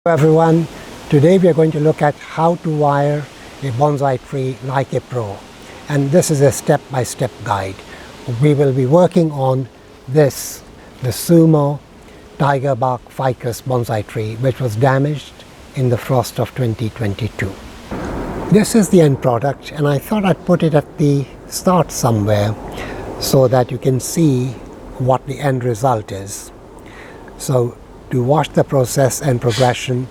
Hello everyone, today we are going to look at how to wire a bonsai tree like a pro, and this is a step-by-step guide. We will be working on the Sumo tiger bark ficus bonsai tree, which was damaged in the frost of 2022. This is the end product, and I thought I'd put it at the start somewhere so that you can see what the end result is. So to watch the process and progression,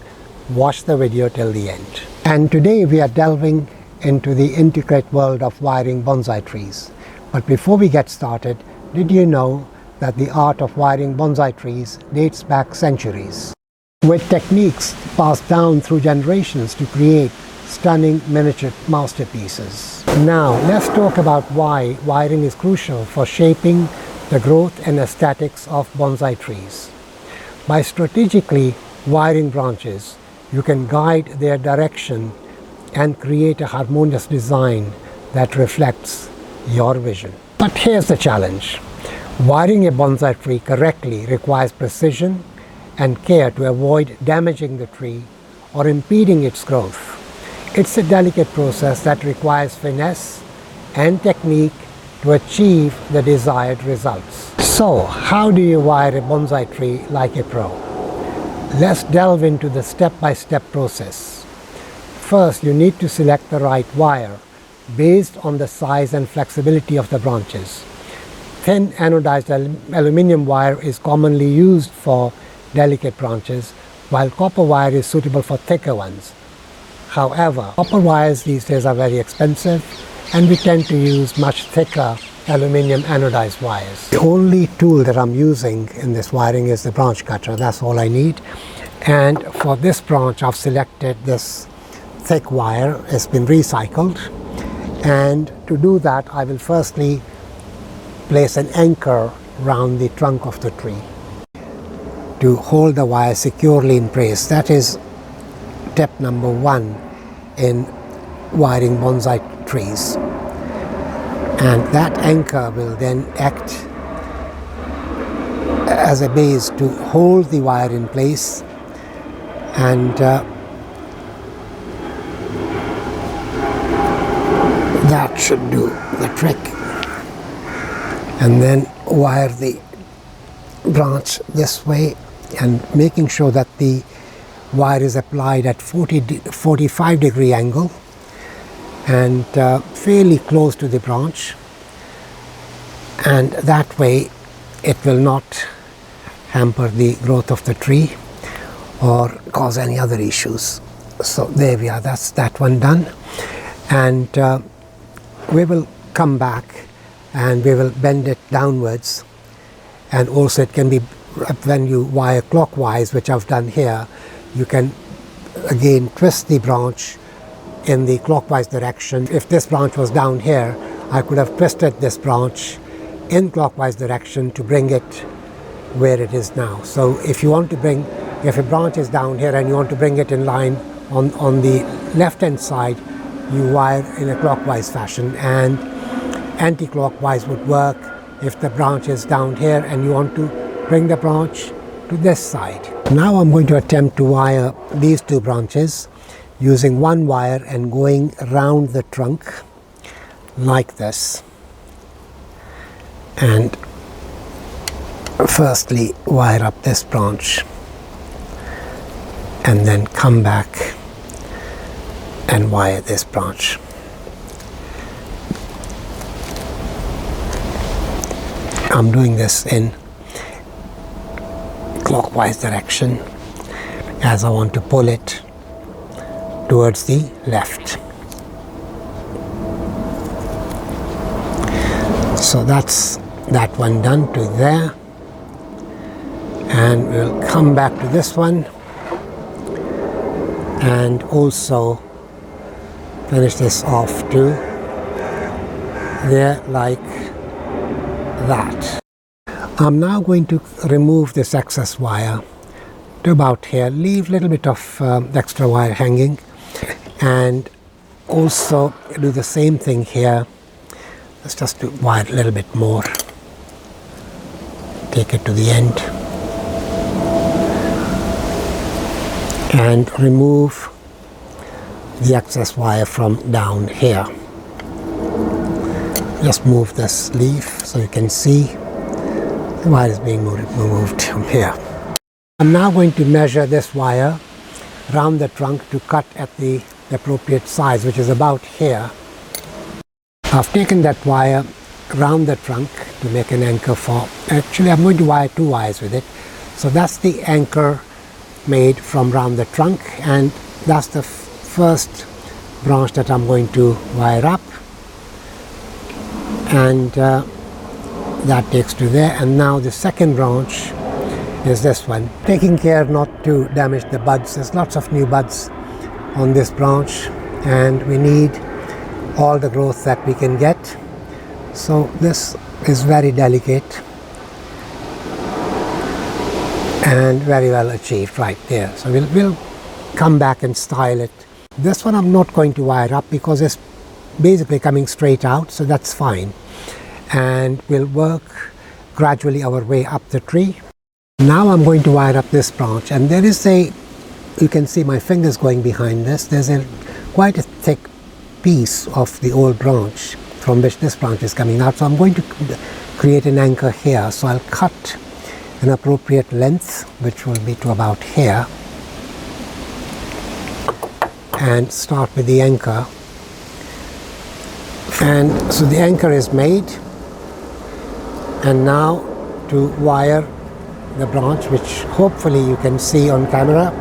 watch the video till the end. And today we are delving into the intricate world of wiring bonsai trees. But before we get started, did you know that the art of wiring bonsai trees dates back centuries, with techniques passed down through generations to create stunning miniature masterpieces? Now let's talk about why wiring is crucial for shaping the growth and aesthetics of bonsai trees. By strategically wiring branches, you can guide their direction and create a harmonious design that reflects your vision. But here's the challenge. Wiring a bonsai tree correctly requires precision and care to avoid damaging the tree or impeding its growth. It's a delicate process that requires finesse and technique to achieve the desired results. So, how do you wire a bonsai tree like a pro? Let's delve into the step-by-step process. First, you need to select the right wire based on the size and flexibility of the branches. Thin anodized aluminum wire is commonly used for delicate branches, while copper wire is suitable for thicker ones. However, copper wires these days are very expensive, and we tend to use much thicker aluminum anodized wires. The only tool that I'm using in this wiring is the branch cutter. That's all I need. And for this branch, I've selected this thick wire. It's been recycled. And to do that, I will firstly place an anchor around the trunk of the tree to hold the wire securely in place. That is step number one in wiring bonsai trees. And that anchor will then act as a base to hold the wire in place, and that should do the trick. And then wire the branch this way, and making sure that the wire is applied at 45 degree angle and fairly close to the branch, and that way it will not hamper the growth of the tree or cause any other issues. So there we are, that's that one done. And we will come back and we will bend it downwards, and also it can be, when you wire clockwise, which I've done here, you can again twist the branch in the clockwise direction. If this branch was down here, I could have twisted this branch in clockwise direction to bring it where it is now. So if you want to bring, if a branch is down here and you want to bring it in line on the left hand side, you wire in a clockwise fashion, and anti-clockwise would work if the branch is down here and you want to bring the branch to this side. Now I'm going to attempt to wire these two branches using one wire and going around the trunk like this. And firstly wire up this branch and then come back and wire this branch. I'm doing this in clockwise direction as I want to pull it towards the left. So that's that one done to there, and we'll come back to this one and also finish this off to there like that. I'm now going to remove this excess wire to about here, leave a little bit of extra wire hanging, and also do the same thing here. Let's just do wire a little bit more, take it to the end, and remove the excess wire from down here. Just move this leaf so you can see the wire is being removed from here. I'm now going to measure this wire around the trunk to cut at the appropriate size, which is about here. I've taken that wire around the trunk to make an anchor for, actually I'm going to wire 2 wires with it. So that's the anchor made from around the trunk, and that's the first branch that I'm going to wire up, and that takes to there. And now the second branch is this one, taking care not to damage the buds. There's lots of new buds on this branch and we need all the growth that we can get, so this is very delicate and very well achieved right there. So we'll come back and style it. This one I'm not going to wire up because it's basically coming straight out, so that's fine, and we'll work gradually our way up the tree. Now I'm going to wire up this branch, and there is you can see my fingers going behind this. There's quite a thick piece of the old branch from which this branch is coming out, so I'm going to create an anchor here. So I'll cut an appropriate length, which will be to about here, and start with the anchor. And so the anchor is made, and now to wire the branch, which hopefully you can see on camera,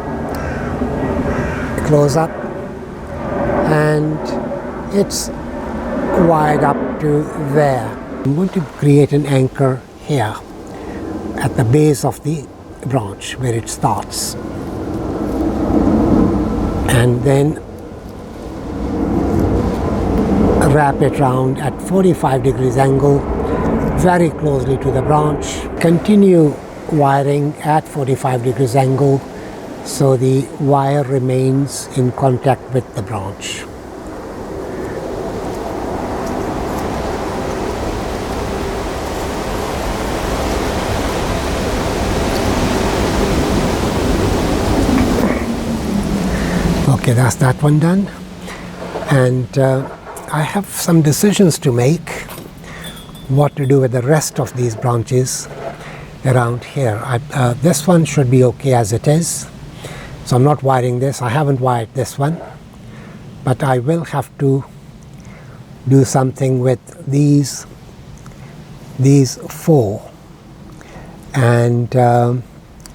close up, and it's wired up to there. I'm going to create an anchor here at the base of the branch where it starts, and then wrap it round at 45 degrees angle very closely to the branch. Continue wiring at 45 degrees angle so the wire remains in contact with the branch. Okay, that's that one done, and I have some decisions to make what to do with the rest of these branches around here. This one should be okay as it is, so I'm not wiring this. I haven't wired this one, but I will have to do something with these 4, and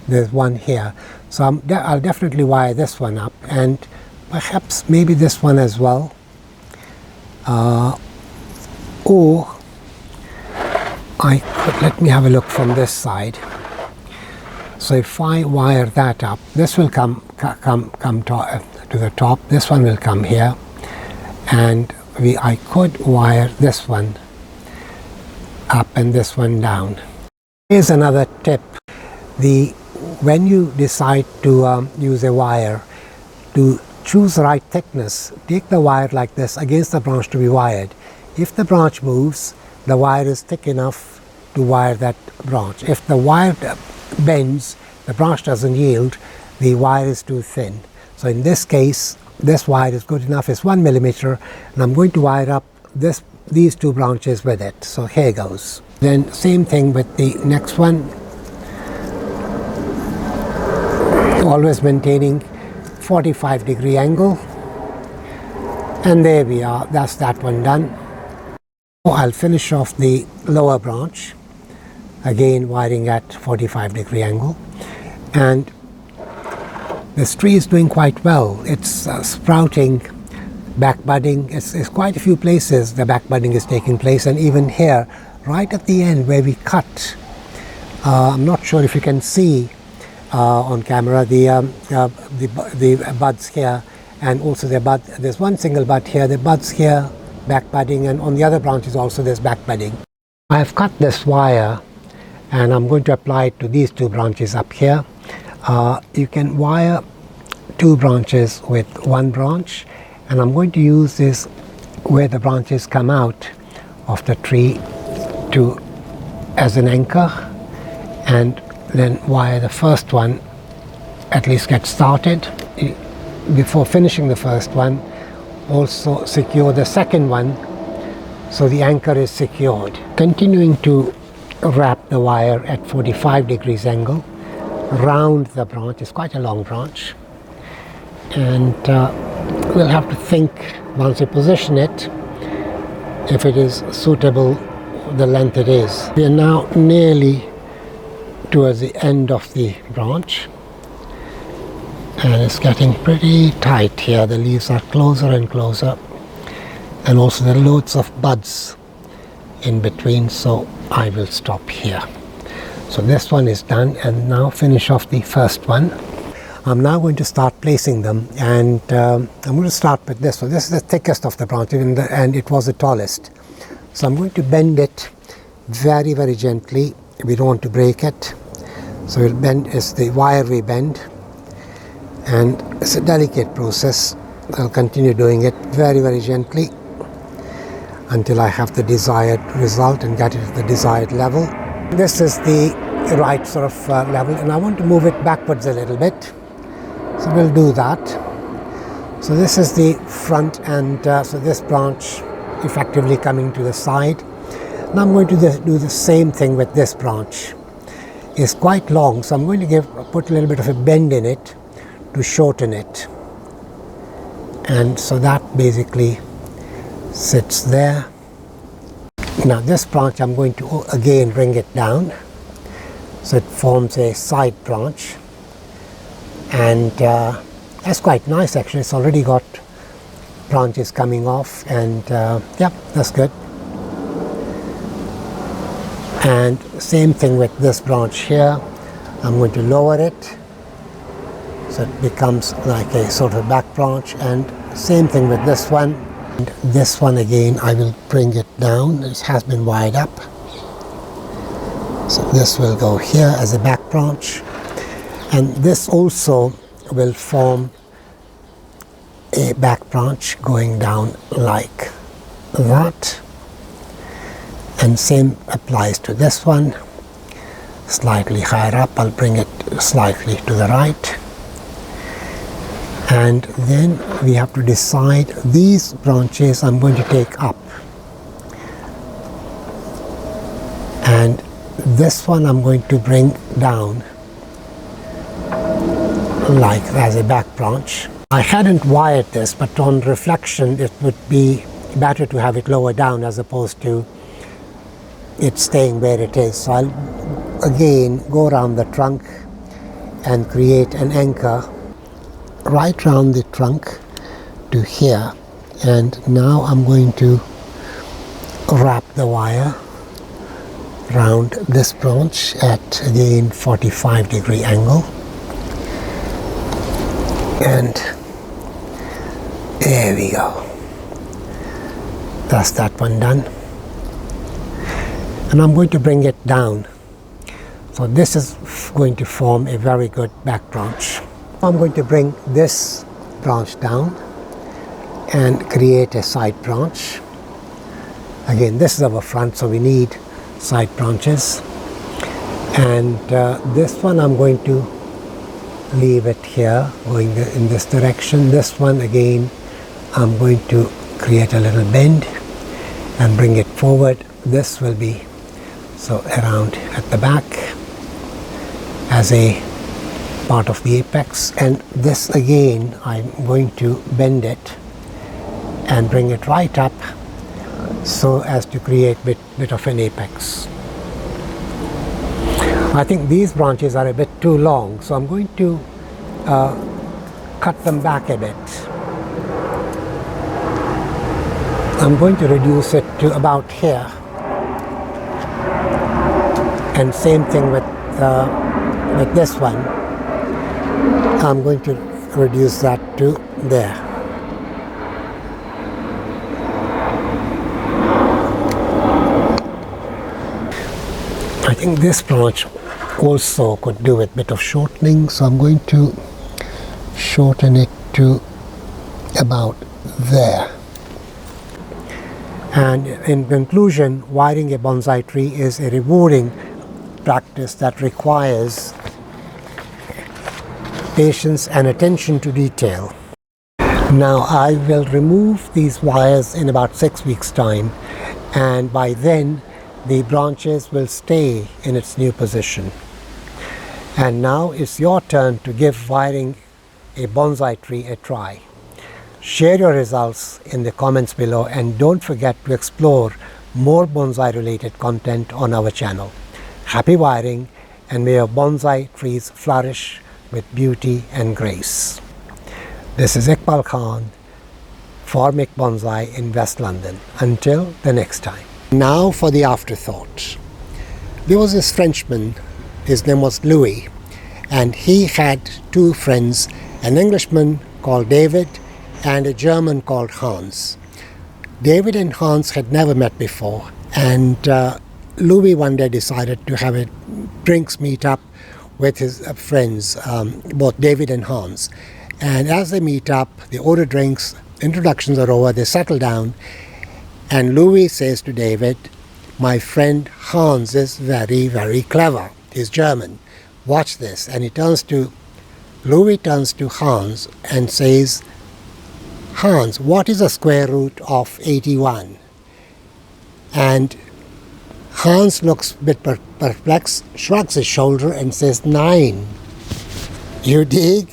there's one here, so I'll definitely wire this one up, and perhaps maybe this one as well, or I could, let me have a look from this side. So if I wire that up, this will come to the top, this one will come here, and I could wire this one up and this one down. Here's another tip. When you decide to use a wire, to choose the right thickness, take the wire like this against the branch to be wired. If the branch moves, the wire is thick enough to wire that branch. If the wire bends, the branch doesn't yield, the wire is too thin. So in this case, this wire is good enough. It's 1 millimeter, and I'm going to wire up these 2 branches with it. So here goes. Then same thing with the next one, always maintaining 45 degree angle, and there we are. That's that one done. I'll finish off the lower branch, again wiring at 45 degree angle, and this tree is doing quite well. It's sprouting, back budding. It's quite a few places the back budding is taking place, and even here right at the end where we cut, I'm not sure if you can see on camera the buds here, and also there's one single bud here, the buds here back budding, and on the other branches also there's back budding. I have cut this wire and I'm going to apply it to these 2 branches up here. You can wire 2 branches with 1 branch, and I'm going to use this where the branches come out of the tree as an anchor, and then wire the first one, at least get started. before finishing the first one, also secure the second one so the anchor is secured. Continuing to wrap the wire at 45 degrees angle round the branch. It's quite a long branch, and we'll have to think once we position it if it is suitable the length it is. We are now nearly towards the end of the branch, and it's getting pretty tight here. The leaves are closer and closer, and also there are loads of buds in between, so I will stop here. So this one is done, and now finish off the first one. I'm now going to start placing them, and I'm going to start with this one. This is the thickest of the branch, and it was the tallest. So I'm going to bend it very, very gently. We don't want to break it. So we'll bend, it's the wire we bend, and it's a delicate process. I'll continue doing it very, very gently until I have the desired result and get it at the desired level. This is the right sort of level, and I want to move it backwards a little bit. So we'll do that. So this is the front, and so this branch effectively coming to the side. Now I'm going to do the same thing with this branch. It's quite long, so I'm going to put a little bit of a bend in it to shorten it. And so that basically sits there. Now this branch I'm going to again bring it down so it forms a side branch, and that's quite nice actually. It's already got branches coming off, and yeah, that's good. And same thing with this branch here. I'm going to lower it so it becomes like a sort of back branch, and same thing with this one. And this one again I will bring it down. It has been wired up, so this will go here as a back branch, and this also will form a back branch going down like that. And same applies to this one, slightly higher up. I'll bring it slightly to the right. And then we have to decide, these branches I'm going to take up, and this one I'm going to bring down like as a back branch. I hadn't wired this, but on reflection it would be better to have it lower down as opposed to it staying where it is. So I'll again go around the trunk and create an anchor right round the trunk to here, and now I'm going to wrap the wire round this branch at again 45 degree angle, and there we go. That's that one done. And I'm going to bring it down. So this is going to form a very good back branch. I'm going to bring this branch down and create a side branch. Again, this is our front, so we need side branches. And this one I'm going to leave it here, going in this direction. This one again, I'm going to create a little bend and bring it forward. This will be so around at the back as a part of the apex, and this again I'm going to bend it and bring it right up so as to create bit of an apex. I think these branches are a bit too long, so I'm going to cut them back a bit. I'm going to reduce it to about here. And same thing with this one. I'm going to reduce that to there. I think this branch also could do with a bit of shortening, so I'm going to shorten it to about there. And in conclusion, wiring a bonsai tree is a rewarding practice that requires patience and attention to detail. Now I will remove these wires in about 6 weeks time, and by then the branches will stay in its new position. And now it's your turn to give wiring a bonsai tree a try. Share your results in the comments below, and don't forget to explore more bonsai related content on our channel. Happy wiring, and may your bonsai trees flourish with beauty and grace. This is Iqbal Khan for mikbonsai in West London. Until the next time. Now for the afterthought. There was this Frenchman, his name was Louis, and he had two friends, an Englishman called David and a German called Hans. David and Hans had never met before, and Louis one day decided to have a drinks meet up with his friends, both David and Hans. And as they meet up, they order drinks, introductions are over, they settle down, and Louis says to David, "My friend Hans is very, very clever. He's German. Watch this." And Louis turns to Hans and says, "Hans, what is the square root of 81? And Hans looks a bit perplexed, shrugs his shoulder and says, 9. You dig?